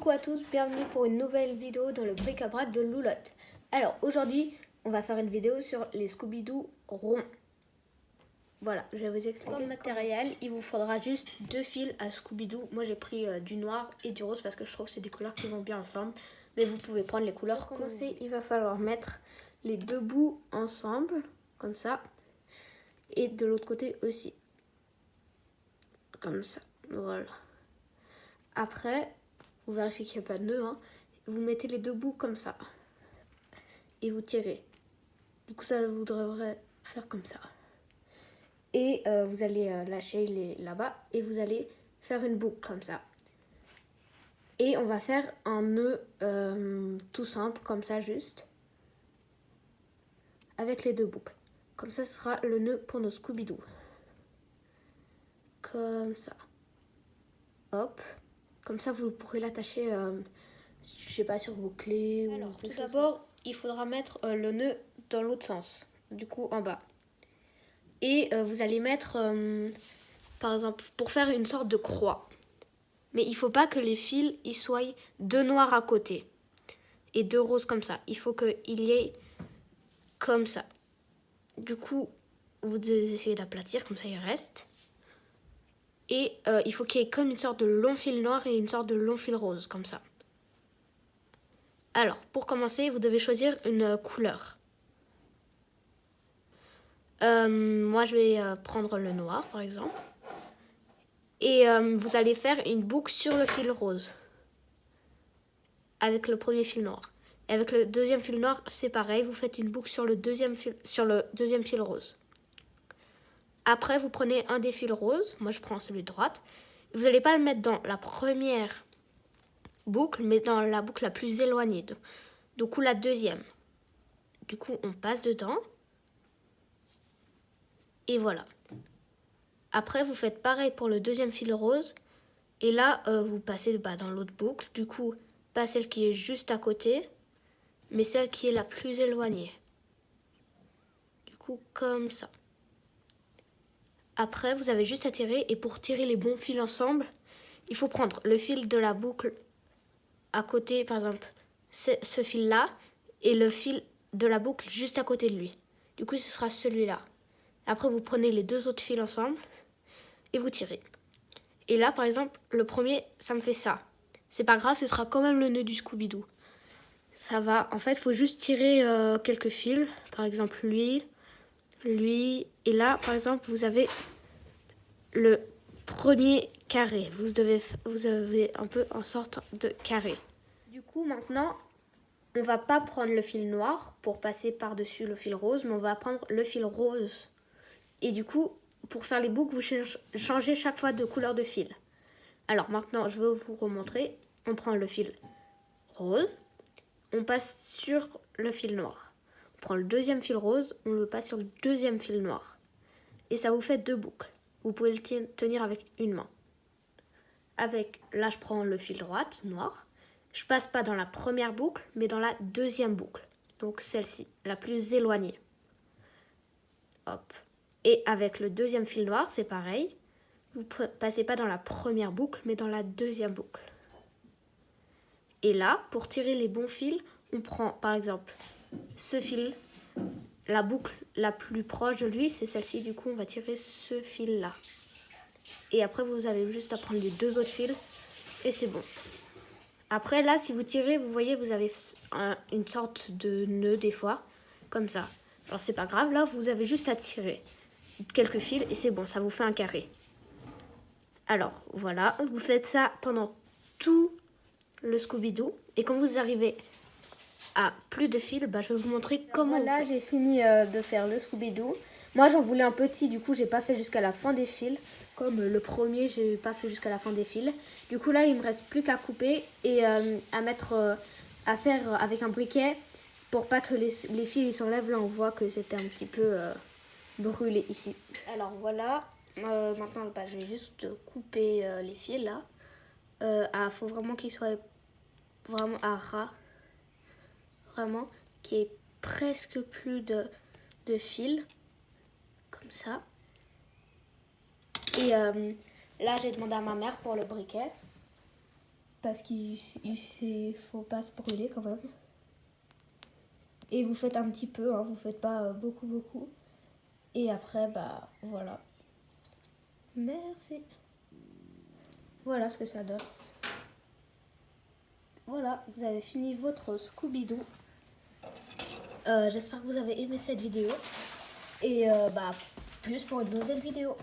Coucou à tous, bienvenue pour une nouvelle vidéo dans le bric-à-brac de Loulotte. Alors aujourd'hui, on va faire une vidéo sur les Scooby-Doo ronds. Voilà, je vais vous expliquer. Comme matériel, il vous faudra juste 2 fils à Scooby-Doo. Moi j'ai pris du noir et du rose parce que je trouve que c'est des couleurs qui vont bien ensemble. Mais vous pouvez prendre les couleurs. Pour commencer, il va falloir mettre les 2 bouts ensemble, comme ça. Et de l'autre côté aussi. Comme ça, voilà. Après, vous vérifiez qu'il n'y a pas de nœud, hein. Vous mettez les 2 bouts comme ça. Et vous tirez. Du coup, ça vous devrez faire comme ça. Et vous allez lâcher là-bas et vous allez faire une boucle comme ça. Et on va faire un nœud tout simple, comme ça juste. Avec les 2 boucles. Comme ça, ce sera le nœud pour nos Scooby-Doo. Comme ça. Hop. Comme ça, vous pourrez l'attacher, je sais pas, sur vos clés. Alors, ou tout d'abord, il faudra mettre le nœud dans l'autre sens. Du coup, en bas. Et vous allez mettre, par exemple, pour faire une sorte de croix. Mais il ne faut pas que les fils ils soient 2 noirs à côté et 2 roses comme ça. Il faut qu'il y ait comme ça. Du coup, vous essayez d'aplatir, comme ça il reste. Et il faut qu'il y ait comme une sorte de long fil noir et une sorte de long fil rose, comme ça. Alors, pour commencer, vous devez choisir une couleur. Moi, je vais prendre le noir, par exemple. Et vous allez faire une boucle sur le fil rose. Avec le premier fil noir. Et avec le deuxième fil noir, c'est pareil. Vous faites une boucle sur le deuxième fil rose. Après, vous prenez un des fils roses. Moi, je prends celui de droite. Vous n'allez pas le mettre dans la première boucle, mais dans la boucle la plus éloignée. Du coup, la deuxième. Du coup, on passe dedans. Et voilà. Après, vous faites pareil pour le deuxième fil rose. Et là, vous passez dans l'autre boucle. Du coup, pas celle qui est juste à côté, mais celle qui est la plus éloignée. Du coup, comme ça. Après, vous avez juste à tirer. Et pour tirer les bons fils ensemble, il faut prendre le fil de la boucle à côté, par exemple, ce fil-là, et le fil de la boucle juste à côté de lui. Du coup, ce sera celui-là. Après, vous prenez les 2 autres fils ensemble et vous tirez. Et là, par exemple, le premier, ça me fait ça. C'est pas grave, ce sera quand même le nœud du Scooby-Doo. Ça va. En fait, il faut juste tirer quelques fils. Par exemple, lui. Et là, par exemple, vous avez le premier carré. Vous avez un peu en sorte de carré. Du coup, maintenant, on va pas prendre le fil noir pour passer par-dessus le fil rose, mais on va prendre le fil rose. Et du coup, pour faire les boucles, vous changez chaque fois de couleur de fil. Alors maintenant, je vais vous remontrer. On prend le fil rose, on passe sur le fil noir. On prend le deuxième fil rose, on le passe sur le deuxième fil noir. Et ça vous fait 2 boucles. Vous pouvez le tenir avec une main. Là, je prends le fil droite, noir. Je passe pas dans la première boucle, mais dans la deuxième boucle. Donc celle-ci, la plus éloignée. Hop. Et avec le deuxième fil noir, c'est pareil. Vous passez pas dans la première boucle, mais dans la deuxième boucle. Et là, pour tirer les bons fils, on prend par exemple ce fil. La boucle la plus proche de lui, c'est celle-ci. Du coup, on va tirer ce fil-là. Et après, vous avez juste à prendre les 2 autres fils. Et c'est bon. Après, là, si vous tirez, vous voyez, vous avez une sorte de nœud des fois. Comme ça. Alors, c'est pas grave. Là, vous avez juste à tirer quelques fils. Et c'est bon, ça vous fait un carré. Alors, voilà. Vous faites ça pendant tout le Scooby-Doo. Et quand vous arrivez à plus de fils, je vais vous montrer comment. Voilà, j'ai fini de faire le Scooby-Doo. Moi, j'en voulais un petit, du coup, j'ai pas fait jusqu'à la fin des fils. Comme le premier, j'ai pas fait jusqu'à la fin des fils. Du coup, là, il me reste plus qu'à couper et à faire avec un briquet pour pas que les fils ils s'enlèvent. Là, on voit que c'était un petit peu brûlé ici. Alors voilà, maintenant, je vais juste couper les fils là. Faut vraiment qu'ils soient vraiment à ras. Vraiment, qu'il n'y ait presque plus de fils. Comme ça. Et là, j'ai demandé à ma mère pour le briquet. parce qu'il faut pas se brûler quand même. Et vous faites un petit peu, hein, vous faites pas beaucoup. Et après, bah voilà. Merci. Voilà ce que ça donne. Voilà, vous avez fini votre Scooby-Doo. J'espère que vous avez aimé cette vidéo. Et bah, plus pour une nouvelle vidéo.